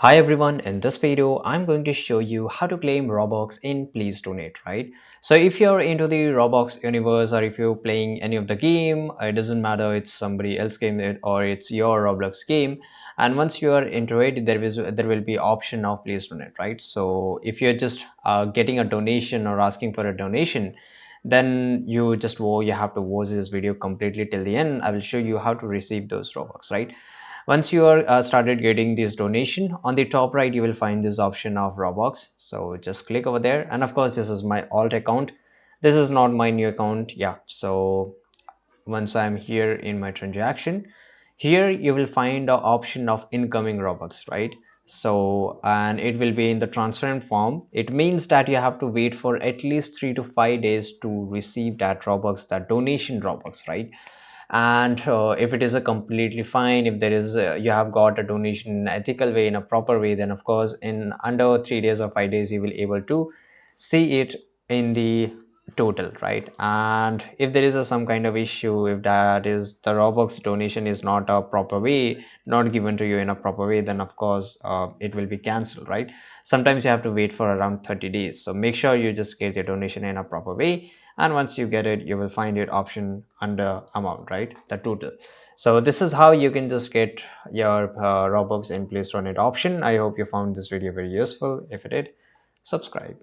Hi everyone, in this video I'm going to show you how to claim Robux in Please Donate, right? So if you're into the Roblox universe or if you're playing any of the game, it doesn't matter it's somebody else game or it's your Roblox game, and once you are into it there will be option of Please Donate, right? So if you're just getting a donation or asking for a donation, then you have to watch this video completely till the end. I will show you how to receive those Robux, right? Once you are started getting this donation, on the top right you will find this option of Robux. So just click over there, and of course this is my alt account. This is not my new account. Yeah, so once I'm here in my transaction, here you will find the option of incoming Robux, right? So and it will be in the transparent form. It means that you have to wait for at least 3 to 5 days to receive that Robux, that donation Robux, right? And if it is a completely fine, if there is you have got a donation in an ethical way, in a proper way, then of course in under 3 days or 5 days you will able to see it in the total, right? And if there is some kind of issue, if that is the Robux donation is not a proper way, not given to you in a proper way, then of course it will be cancelled, right? Sometimes you have to wait for around 30 days, so make sure you just get your donation in a proper way. And once you get it, you will find your option under amount, right? The total. So this is how you can just get your Robux in Please Run It option. I hope you found this video very useful. If it did, subscribe.